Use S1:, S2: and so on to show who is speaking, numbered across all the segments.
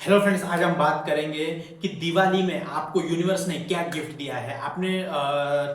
S1: Hello friends, आज हम बात करेंगे कि दिवाली में आपको यूनिवर्स ने क्या गिफ्ट दिया है। आपने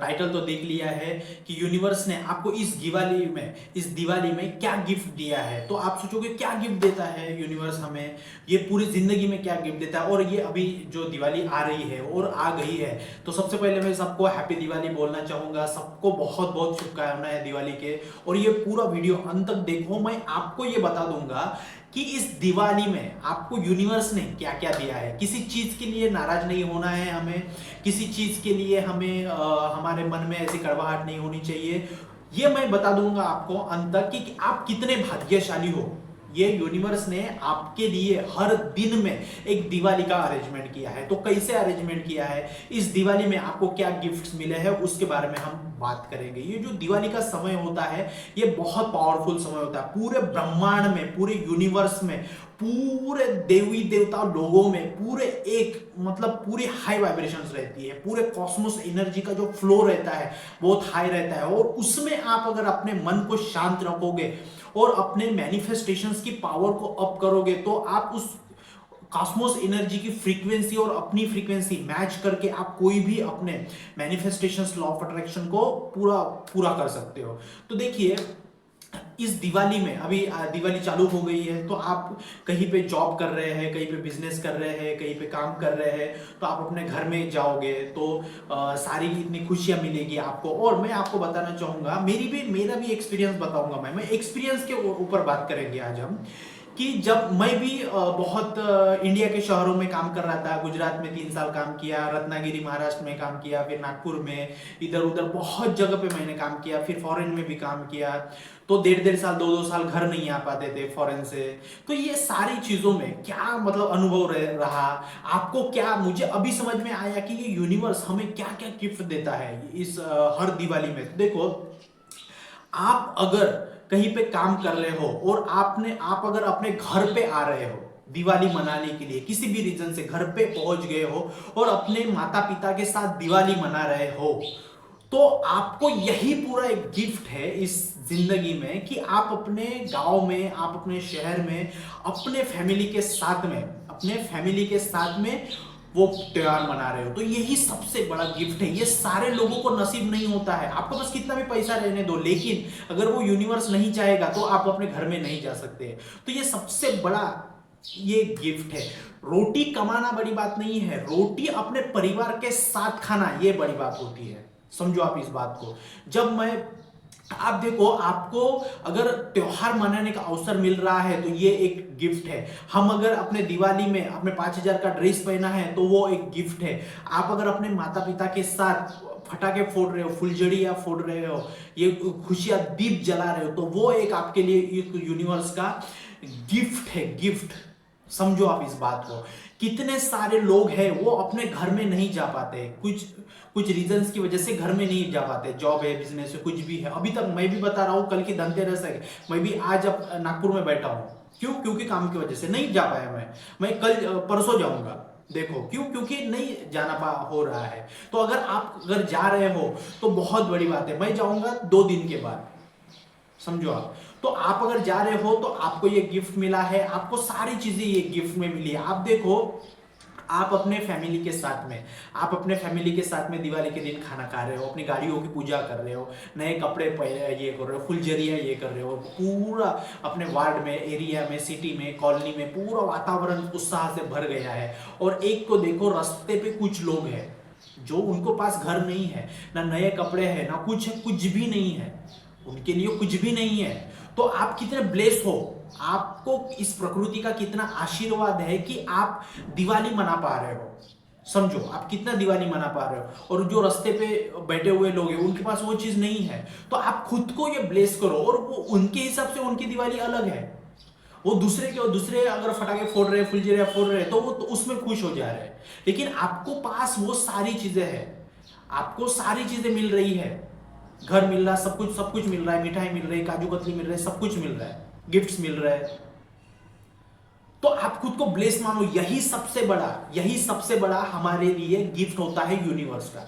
S1: टाइटल तो देख लिया है कि यूनिवर्स ने आपको इस दिवाली में क्या गिफ्ट दिया है। तो आप सोचोगे क्या गिफ्ट देता है यूनिवर्स हमें, ये पूरी जिंदगी में क्या गिफ्ट देता है। और ये अभी जो दिवाली आ रही है और आ गई है, तो सबसे पहले मैं सबको हैप्पी दिवाली बोलना चाहूंगा। सबको बहुत बहुत शुभकामनाएं दिवाली के। और ये पूरा वीडियो अंत तक देखो, मैं आपको ये बता दूंगा कि इस दिवाली में आपको यूनिवर्स ने क्या क्या दिया है। किसी चीज के लिए नाराज नहीं होना है हमें, किसी चीज के लिए हमें हमारे मन में ऐसी कड़वाहट नहीं होनी चाहिए। ये मैं बता दूंगा आपको अंत तक कि आप कितने भाग्यशाली हो। ये यूनिवर्स ने आपके लिए हर दिन में एक दिवाली का अरेंजमेंट किया है। तो कैसे अरेंजमेंट किया है, इस दिवाली में आपको क्या गिफ्ट्स मिले हैं, उसके बारे में हम बात करेंगे। ये जो दिवाली का समय होता है, ये बहुत पावरफुल समय होता है। पूरे ब्रह्मांड में, पूरे यूनिवर्स में, पूरे देवी देवता लोगों में पूरे एक मतलब पूरी हाई वाइब्रेशंस रहती है। पूरे कॉस्मोस एनर्जी का जो फ्लो रहता है बहुत हाई रहता है। और उसमें आप अगर अपने मन को शांत रखोगे और अपने मैनिफेस्टेशंस की पावर को अप करोगे, तो आप उस कॉस्मोस एनर्जी की फ्रीक्वेंसी और अपनी फ्रीक्वेंसी मैच करके आप कोई भी अपने मैनिफेस्टेशंस लॉ ऑफ अट्रैक्शन को पूरा पूरा कर सकते हो। तो देखिए, इस दिवाली में अभी दिवाली चालू हो गई है, तो आप कहीं पे जॉब कर रहे हैं, कहीं पे बिजनेस कर रहे हैं, कहीं पे काम कर रहे हैं, तो आप अपने घर में जाओगे तो सारी इतनी खुशियां मिलेगी आपको। और मैं आपको बताना चाहूंगा, मेरा भी एक्सपीरियंस बताऊंगा। मैं एक्सपीरियंस के ऊपर बात करेंगे आज हम, कि जब मैं भी बहुत इंडिया के शहरों में काम कर रहा था। गुजरात में 3 साल काम किया, रत्नागिरी महाराष्ट्र में काम किया, फिर नागपुर में, इधर उधर बहुत जगह पे मैंने काम किया, फिर फॉरेन में भी काम किया। तो 1.5 1.5 साल, 2 2 साल घर नहीं आ पाते थे फॉरेन से। तो ये सारी चीजों में क्या मतलब अनुभव रहा आपको, क्या मुझे अभी समझ में आया कि ये यूनिवर्स हमें क्या क्या गिफ्ट देता है इस हर दिवाली में। तो देखो, आप अगर कहीं पे काम कर रहे हो और आप अगर अपने घर पे आ रहे हो दिवाली मनाने के लिए, किसी भी रीजन से घर पे पहुंच गए हो और अपने माता पिता के साथ दिवाली मना रहे हो, तो आपको यही पूरा एक गिफ्ट है इस जिंदगी में कि आप अपने गांव में, आप अपने शहर में, अपने फैमिली के साथ में वो त्योहार मना रहे हो। तो यही सबसे बड़ा गिफ्ट है। ये सारे लोगों को नसीब नहीं होता है। आपके पास कितना भी पैसा रहने दो, लेकिन अगर वो यूनिवर्स नहीं चाहेगा तो आप अपने घर में नहीं जा सकते। तो ये सबसे बड़ा ये गिफ्ट है। रोटी कमाना बड़ी बात नहीं है, रोटी अपने परिवार के साथ खाना ये बड़ी बात होती है। समझो आप इस बात को। जब मैं आप देखो, आपको अगर त्योहार मनाने का अवसर मिल रहा है तो ये एक गिफ्ट है। हम अगर अपने दिवाली में अपने 5,000 का ड्रेस पहना है तो वो एक गिफ्ट है। आप अगर अपने माता पिता के साथ फटाके फोड़ रहे हो, फुलझड़ियां फोड़ रहे हो, ये खुशियां दीप जला रहे हो, तो वो एक आपके लिए एक यूनिवर्स का गिफ्ट है, गिफ्ट। समझो आप इस बात को। कितने सारे लोग हैं वो अपने घर में नहीं जा पाते, कुछ कुछ रीजंस की वजह से घर में नहीं जा पाते। जॉब है, बिजनेस है, कुछ भी है। अभी तक मैं भी बता रहा हूं, कल की धनतेरस है, मैं भी आज अब नागपुर में बैठा हूं। क्यों? क्योंकि काम की वजह से नहीं जा पाया। मैं कल परसों जाऊंगा। देखो क्यों, क्योंकि नहीं जाना पा हो रहा है। तो अगर जा रहे हो तो बहुत बड़ी बात है। मैं जाऊंगा 2 दिन के बाद, समझो आप। तो आप अगर जा रहे हो तो आपको ये गिफ्ट मिला है, आपको सारी चीजें ये गिफ्ट में मिली है। आप देखो, आप अपने फैमिली के साथ में दिवाली के दिन खाना खा रहे हो, अपनी गाड़ियों की पूजा कर रहे हो, नए कपड़े ये कर रहे हो, फुलझड़ियाँ ये कर रहे हो, पूरा अपने वार्ड में, एरिया में, सिटी में, कॉलोनी में पूरा वातावरण उत्साह से भर गया है। और एक को देखो, रास्ते पे कुछ लोग हैं जो उनको पास घर नहीं है, ना नए कपड़े हैं, ना कुछ है, कुछ भी नहीं है, उनके लिए कुछ भी नहीं है। तो आप कितने ब्लेस हो, आपको इस प्रकृति का कितना आशीर्वाद है कि आप दिवाली मना पा रहे हो। समझो आप कितना दिवाली मना पा रहे हो। और जो रास्ते पे बैठे हुए लोग हैं उनके पास वो चीज नहीं है। तो आप खुद को ये ब्लेस करो। और वो उनके हिसाब से उनकी दिवाली अलग है। वो दूसरे अगर फटाके फोड़ रहे, फुलझड़ियां फोड़ रहे, तो वो तो उसमें खुश हो जा रहे हैं। लेकिन आपको पास वो सारी चीजें हैं, आपको सारी चीजें मिल रही है। घर मिल रहा, सब कुछ मिल रहा है, मिठाई मिल रही है, काजू कतली मिल रही है, सब कुछ मिल रहा है, गिफ्ट्स मिल रहे हैं। तो आप खुद को ब्लेस मानो। यही सबसे बड़ा हमारे लिए गिफ्ट होता है यूनिवर्स का।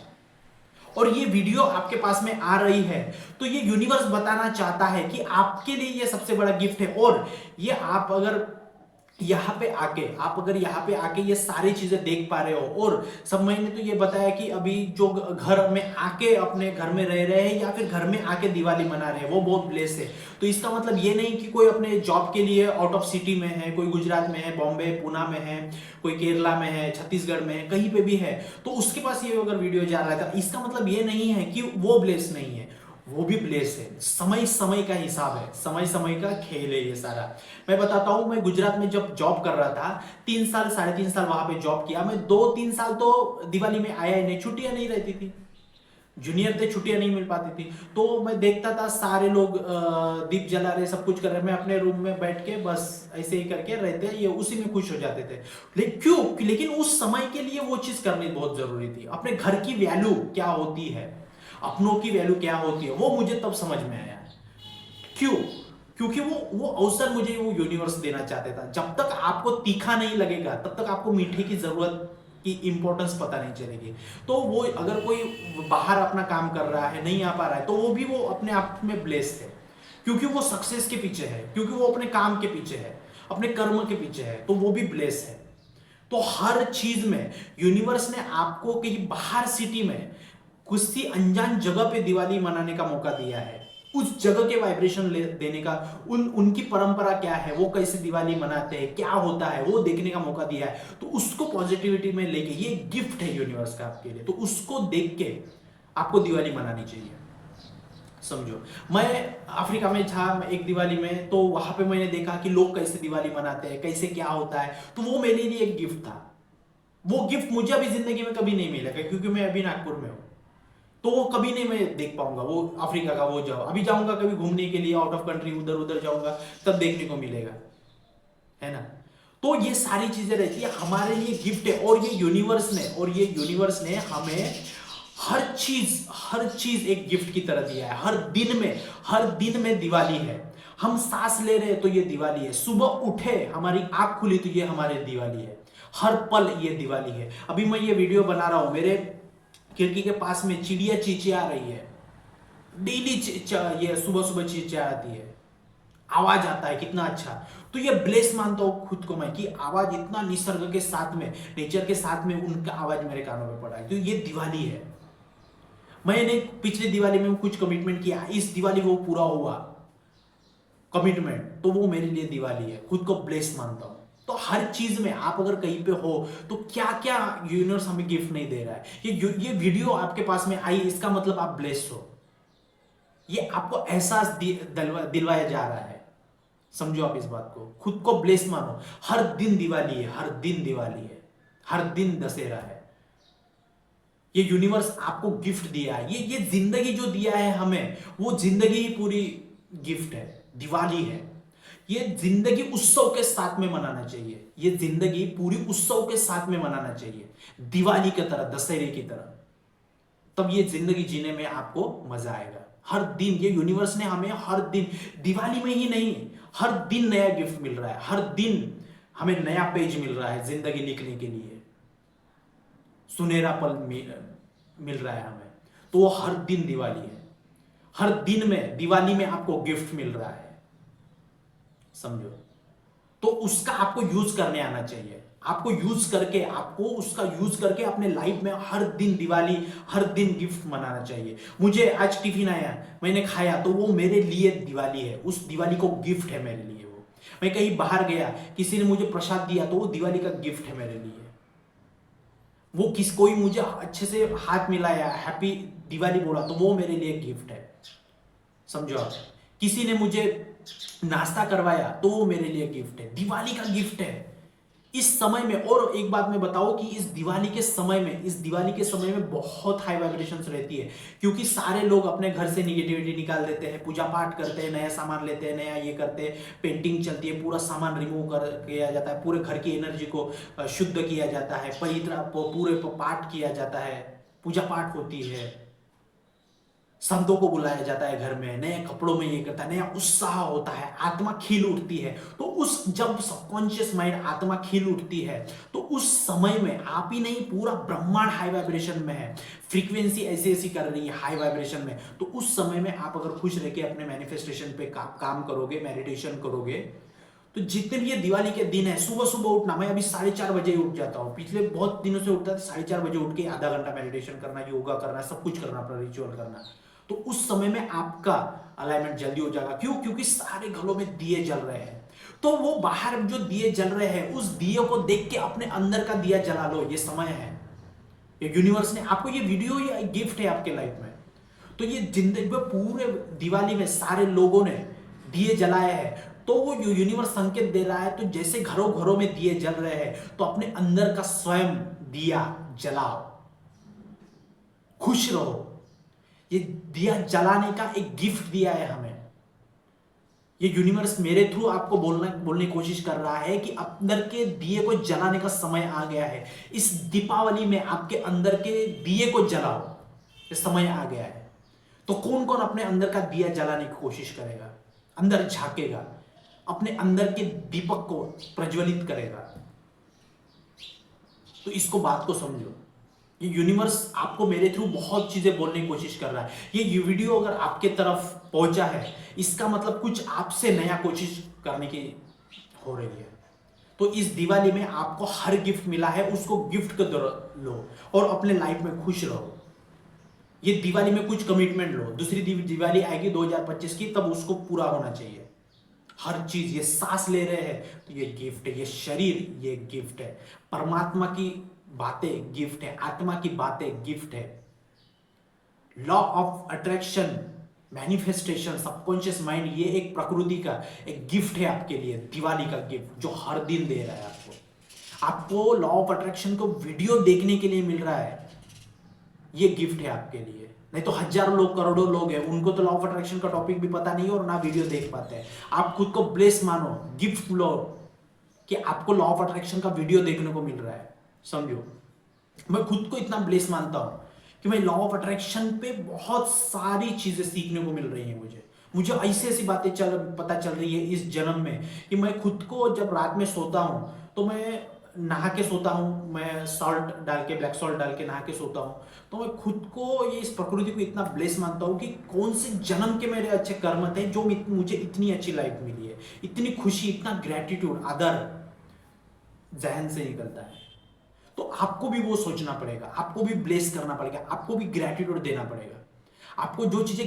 S1: और ये वीडियो आपके पास में आ रही है तो ये यूनिवर्स बताना चाहता है कि आपके लिए ये सबसे बड़ा गिफ्ट है। और ये आप अगर यहाँ पे आके आप अगर यहाँ पे आके ये सारी चीजें देख पा रहे हो, और सब मैंने तो ये बताया कि अभी जो घर में आके अपने घर में रह रहे हैं या फिर घर में आके दिवाली मना रहे हैं वो बहुत ब्लेस है। तो इसका मतलब ये नहीं कि कोई अपने जॉब के लिए आउट ऑफ सिटी में है, कोई गुजरात में है, बॉम्बे पूना में है, कोई केरला में है, छत्तीसगढ़ में है, कहीं पे भी है, तो उसके पास ये अगर वीडियो जा रहा था, इसका मतलब ये नहीं है कि वो ब्लेस नहीं है, वो भी प्लेस है। समय समय का हिसाब है, समय समय का खेल है ये सारा। मैं बताता हूं, मैं गुजरात में जब जॉब कर रहा था 3 साल 3.5 साल वहां पे जॉब किया मैं, 2-3 साल तो दिवाली में आया ही नहीं, छुट्टियां नहीं रहती थी, जूनियर थे, छुट्टियां नहीं मिल पाती थी। तो मैं देखता था सारे लोग दीप जला रहे, सब कुछ कर रहे, मैं अपने रूम में बैठ के बस ऐसे ही करके रहते, ये उसी में खुश हो जाते थे। लेकिन क्यों? लेकिन उस समय के लिए वो चीज करनी बहुत जरूरी थी। अपने घर की वैल्यू क्या होती है, अपनों की वैल्यू क्या होती है, वो मुझे तब समझ में आया। क्यों? क्योंकि वो अवसर मुझे वो यूनिवर्स देना चाहता था। जब तक आपको तीखा नहीं लगेगा तब तक आपको मीठे की जरूरत की इंपॉर्टेंस पता नहीं चलेगी। तो वो अगर कोई बाहर अपना काम कर रहा है, नहीं आ पा रहा है, तो वो भी वो अपने आप में ब्लेस्ड है, क्योंकि वो सक्सेस के पीछे है, क्योंकि वो अपने काम के पीछे है, अपने कर्म के पीछे है, तो वो भी ब्लेस है। तो हर चीज में यूनिवर्स ने आपको कहीं बाहर सिटी में किसी अनजान जगह पे दिवाली मनाने का मौका दिया है, उस जगह के वाइब्रेशन देने का, उनकी परंपरा क्या है, वो कैसे दिवाली मनाते हैं, क्या होता है, वो देखने का मौका दिया है। तो उसको पॉजिटिविटी में लेके, ये गिफ्ट है यूनिवर्स का आपके लिए, तो उसको देख के आपको दिवाली मनानी चाहिए। समझो, मैं अफ्रीका में था एक दिवाली में, तो वहां पे मैंने देखा कि लोग कैसे दिवाली मनाते हैं, कैसे क्या होता है, तो वो मेरे लिए एक गिफ्ट था। वो गिफ्ट मुझे अभी जिंदगी में कभी नहीं मिलेगा, क्योंकि मैं अभी नागपुर में हूं, तो वो कभी नहीं मैं देख पाऊंगा वो अफ्रीका का। वो जाओ, अभी जाऊंगा कभी घूमने के लिए आउट ऑफ कंट्री, उधर उधर जाऊंगा तब देखने को मिलेगा, है ना। तो ये सारी चीजें रहती है, हमारे लिए गिफ्ट है, और ये यूनिवर्स ने हमें हर चीज एक गिफ्ट की तरह दिया है। हर दिन में दिवाली है। हम सांस ले रहे हैं तो ये दिवाली है, सुबह उठे हमारी आंख खुली तो ये हमारे दिवाली है, हर पल ये दिवाली है। अभी मैं ये वीडियो बना रहा हूं, मेरे खिड़की के पास में चिड़िया चींचिया रही है, डेली ये सुबह सुबह चिंचियाती है, आवाज आता है, कितना अच्छा। तो ये ब्लेस मानता हूं खुद को मैं कि आवाज इतना निसर्ग के साथ में, नेचर के साथ में उनका आवाज मेरे कानों में पड़ा है, तो ये दिवाली है। मैंने पिछली दिवाली में कुछ कमिटमेंट किया, इस दिवाली वो पूरा हुआ कमिटमेंट, तो वो मेरे लिए दिवाली है, खुद को ब्लेस मानता हूं। तो हर चीज में आप अगर कहीं पे हो तो क्या क्या यूनिवर्स हमें गिफ्ट नहीं दे रहा है। ये वीडियो आपके पास में आई, इसका मतलब आप ब्लेस्ड हो, ये आपको एहसास दिलवाया जा रहा है। समझो आप इस बात को, खुद को ब्लेस मानो। हर दिन दिवाली है, हर दिन दिवाली है, हर दिन दशहरा है। ये यूनिवर्स आपको गिफ्ट दिया है, ये जिंदगी जो दिया है हमें, वो जिंदगी ही पूरी गिफ्ट है, दिवाली है। ये जिंदगी उत्सव के साथ में मनाना चाहिए, ये जिंदगी पूरी उत्सव के साथ में मनाना चाहिए, दिवाली की तरह, दशहरे की तरह। तब ये जिंदगी जीने में आपको मजा आएगा। हर दिन ये यूनिवर्स ने हमें हर दिन, दिवाली में ही नहीं, हर दिन नया गिफ्ट मिल रहा है, हर दिन हमें नया पेज मिल रहा है जिंदगी लिखने के लिए, सुनहरा पल मिल रहा है हमें। तो वो हर दिन दिवाली है, हर दिन में दिवाली में आपको गिफ्ट मिल रहा है, समझो। तो उसका आपको यूज करने आना चाहिए, आपको उसका यूज करके अपने लाइफ में हर दिन दिवाली, हर दिन गिफ्ट मनाना चाहिए। मुझे आज टिफिन आया, मैंने खाया, तो वो मेरे लिए दिवाली है, उस दिवाली को गिफ्ट है मेरे लिए वो। मैं कहीं बाहर गया, किसी ने मुझे प्रसाद दिया, तो वो दिवाली का गिफ्ट है मेरे लिए। वो कोई मुझे अच्छे से हाथ मिलाया, हैप्पी दिवाली बोला, तो वो मेरे लिए गिफ्ट है, समझो आप। किसी ने मुझे नाश्ता करवाया, तो वो मेरे लिए गिफ्ट है, दिवाली का गिफ्ट है इस समय में। और एक बात मैं बताऊं कि इस दिवाली के समय में बहुत हाई वाइब्रेशंस रहती है, क्योंकि सारे लोग अपने घर से निगेटिविटी निकाल देते हैं, पूजा पाठ करते हैं, नया सामान लेते हैं, नया ये करते हैं, पेंटिंग चलती है, पूरा सामान रिमूव कर किया जाता है, पूरे घर की एनर्जी को शुद्ध किया जाता है, पूरे पाठ किया जाता है, पूजा पाठ होती है, संतों को बुलाया जाता है घर में, नए कपड़ों में ये करता है, नया उत्साह होता है, आत्मा खिल उठती है। तो जब सबकॉन्शियस माइंड आत्मा खिल उठती है, तो उस समय में आप ही नहीं, पूरा ब्रह्मांड हाई वाइब्रेशन में है, फ्रीक्वेंसी ऐसी ऐसी कर रही है हाई वाइब्रेशन में। तो उस समय में आप अगर खुश रह के अपने मैनिफेस्टेशन पे काम करोगे, मेडिटेशन करोगे, तो तो जितने भी ये दिवाली के दिन है, सुबह सुबह उठना, मैं अभी 4:30 बजे ही उठ जाता हूँ, पिछले बहुत दिनों से उठता था 4:30 बजे उठ के आधा घंटा मेडिटेशन करना, योगा करना, सब कुछ करना, अपना रिचुअल करना। तो उस समय में आपका अलाइनमेंट जल्दी हो जाएगा। क्यों? क्योंकि सारे घरों में दिए जल रहे हैं। तो वो बाहर जो दिए जल रहे हैं, उस दिए को देख के अपने अंदर का दिया जला लो। ये समय है, ये यूनिवर्स ने आपको ये वीडियो या गिफ्ट है आपके लाइफ में। तो ये जिंदगी में पूरे दिवाली में सारे लोगों ने दिए जलाए हैं, तो वो यूनिवर्स संकेत दे रहा है। तो जैसे घरों घरों में दिए जल रहे हैं, तो अपने अंदर का स्वयं दिया जलाओ, खुश रहो। ये दिया जलाने का एक गिफ्ट दिया है हमें। ये यूनिवर्स मेरे थ्रू आपको बोलने की कोशिश कर रहा है कि अंदर के दिए को जलाने का समय आ गया है। इस दीपावली में आपके अंदर के दिए को जलाओ, ये समय आ गया है। तो कौन कौन अपने अंदर का दिया जलाने की कोशिश करेगा, अंदर झांकेगा, अपने अंदर के दीपक को प्रज्वलित करेगा? तो इसको बात को समझो। ये यूनिवर्स आपको मेरे थ्रू बहुत चीजें बोलने की कोशिश कर रहा है। ये वीडियो अगर आपके तरफ पहुंचा है, इसका मतलब कुछ आपसे नया कोशिश करने की हो रही है। तो इस दिवाली में आपको हर गिफ्ट मिला है, उसको गिफ्ट को लो और अपने लाइफ में खुश रहो। ये दिवाली में कुछ कमिटमेंट लो, दूसरी दिवाली आएगी 2025 की, तब उसको पूरा होना चाहिए। हर चीज, ये सांस ले रहे हैं तो ये गिफ्ट है, ये शरीर ये गिफ्ट है, परमात्मा की बातें गिफ्ट है, आत्मा की बातें गिफ्ट है। Law of attraction, manifestation, subconscious mind, ये एक प्रकृति का एक गिफ्ट है आपके लिए, दिवाली का गिफ्ट जो हर दिन दे रहा है आपको। आपको लॉ ऑफ अट्रैक्शन को वीडियो देखने के लिए मिल रहा है, ये गिफ्ट है आपके लिए। नहीं तो हजारों लोग, करोड़ों लोग हैं, उनको तो लॉ ऑफ अट्रैक्शन का टॉपिक भी पता नहीं और ना वीडियो देख पाते हैं। आप खुद को ब्लेस मानो, गिफ्ट लो कि आपको लॉ ऑफ अट्रैक्शन का वीडियो देखने को मिल रहा है। समझो, मैं खुद को इतना ब्लेस मानता हूं कि मैं लॉ ऑफ अट्रैक्शन पे बहुत सारी चीजें सीखने को मिल रही हैं। मुझे ऐसी ऐसी बातें पता चल रही है इस जन्म में कि मैं खुद को जब रात में सोता हूं तो मैं नहा के सोता हूं, मैं सॉल्ट डाल के, ब्लैक सॉल्ट डाल के नहा के सोता हूं। तो मैं खुद को, ये इस प्रकृति को इतना ब्लेस मानता हूं कि कौन से जन्म के मेरे अच्छे कर्म थे जो मुझे इतनी अच्छी लाइफ मिली है, इतनी खुशी, इतना ग्रेटिट्यूड, आदर जहन से निकलता है। तो आपको भी वो सोचना पड़ेगा, आपको भी ब्लेस करना पड़ेगा, आपको भी ग्रेटिट्यूड देना पड़ेगा। आपको जो चीजें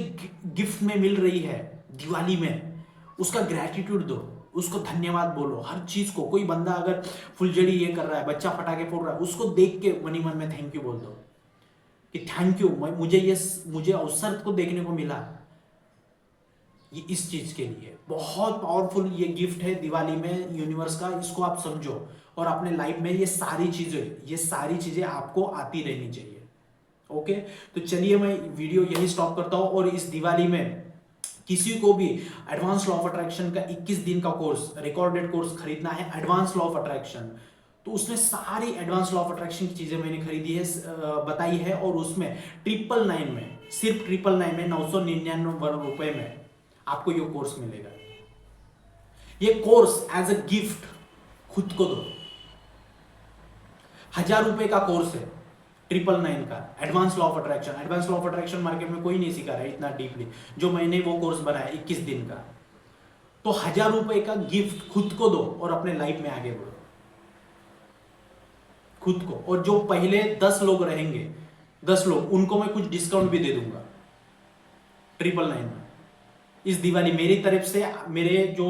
S1: गिफ्ट में मिल रही है दिवाली में, उसका ग्रेटिट्यूड दो, उसको धन्यवाद बोलो। हर चीज को, कोई बंदा अगर फुलझड़ी ये कर रहा है, बच्चा पटाखे फोड़ रहा है, उसको देख के मनी मन में थैंक यू बोल दो कि थैंक यू, मुझे अवसर को देखने को मिला ये इस चीज के लिए। बहुत पावरफुल ये गिफ्ट है दिवाली में यूनिवर्स का, इसको आप समझो और अपने लाइफ में ये सारी चीजें आपको आती रहनी चाहिए। ओके, तो चलिए मैं वीडियो यही स्टॉप करता हूं। और इस दिवाली में किसी को भी एडवांस लॉ ऑफ अट्रैक्शन का 21 दिन का कोर्स, रिकॉर्डेड कोर्स खरीदना है, एडवांस लॉ ऑफ अट्रैक्शन, तो उसमें सारी एडवांस लॉ ऑफ अट्रैक्शन की चीजें मैंने खरीदी है, बताई है। और उसमें 999 में, सिर्फ 999 में, 999 रुपए में आपको ये कोर्स मिलेगा। ये कोर्स एज अ गिफ्ट खुद को दो। 1000 रुपए का कोर्स है 999 का, advance law of attraction. Advance law of attraction market में कोई नहीं सिखा रहा है इतना डीपली जो मैंने वो कोर्स बनाया 21 दिन का। तो 1000 रुपए का गिफ्ट खुद को दो और अपने लाइफ में आगे बढ़ो खुद को। और जो पहले 10 लोग रहेंगे, 10 लोग, उनको मैं कुछ डिस्काउंट भी दे दूंगा 999 में इस दिवाली। मेरी तरफ से मेरे जो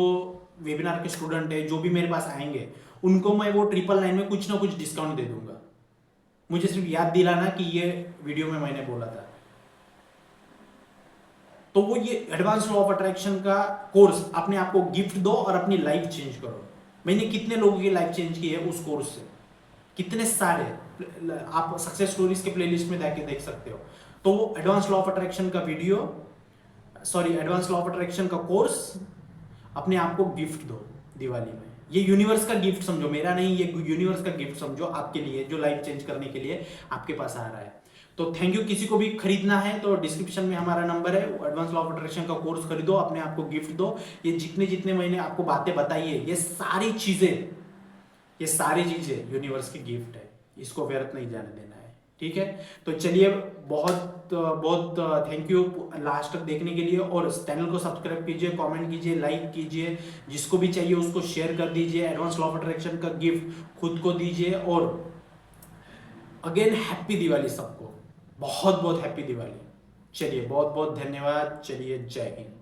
S1: वेबिनार के स्टूडेंट है, जो भी मेरे पास आएंगे, उनको मैं वो 999 में कुछ ना कुछ डिस्काउंट दे दूंगा। मुझे सिर्फ याद दिलाना कि ये वीडियो में मैंने बोला था। तो वो ये एडवांस लॉ ऑफ अट्रैक्शन का कोर्स अपने आप को गिफ्ट दो और अपनी लाइफ चेंज करो। मैंने कितने लोगों की लाइफ चेंज की है उस कोर्स से, कितने सारे, आप सक्सेस स्टोरीज के प्लेलिस्ट में जाके देख सकते हो। तो वो एडवांस लॉ ऑफ अट्रैक्शन का एडवांस लॉ ऑफ अट्रैक्शन का कोर्स अपने आप को गिफ्ट दो दिवाली में। ये यूनिवर्स का गिफ्ट समझो, मेरा नहीं, ये यूनिवर्स का गिफ्ट समझो आपके लिए, जो लाइफ चेंज करने के लिए आपके पास आ रहा है। तो थैंक यू। किसी को भी खरीदना है तो डिस्क्रिप्शन में हमारा नंबर है, एडवांस लॉ ऑफ अट्रैक्शन का कोर्स खरीदो, अपने आप को गिफ्ट दो। ये जितने मैंने आपको बातें बताई है, ये सारी चीजें यूनिवर्स की गिफ्ट है, इसको व्यर्थ नहीं जाने देना है। ठीक है, तो चलिए बहुत बहुत थैंक यू लास्ट तक देखने के लिए, और इस चैनल को सब्सक्राइब कीजिए, कमेंट कीजिए, लाइक कीजिए, जिसको भी चाहिए उसको शेयर कर दीजिए। एडवांस लॉ ऑफ अट्रैक्शन का गिफ्ट खुद को दीजिए, और अगेन हैप्पी दिवाली सबको, बहुत बहुत हैप्पी दिवाली। चलिए बहुत बहुत धन्यवाद, चलिए जय हिंद।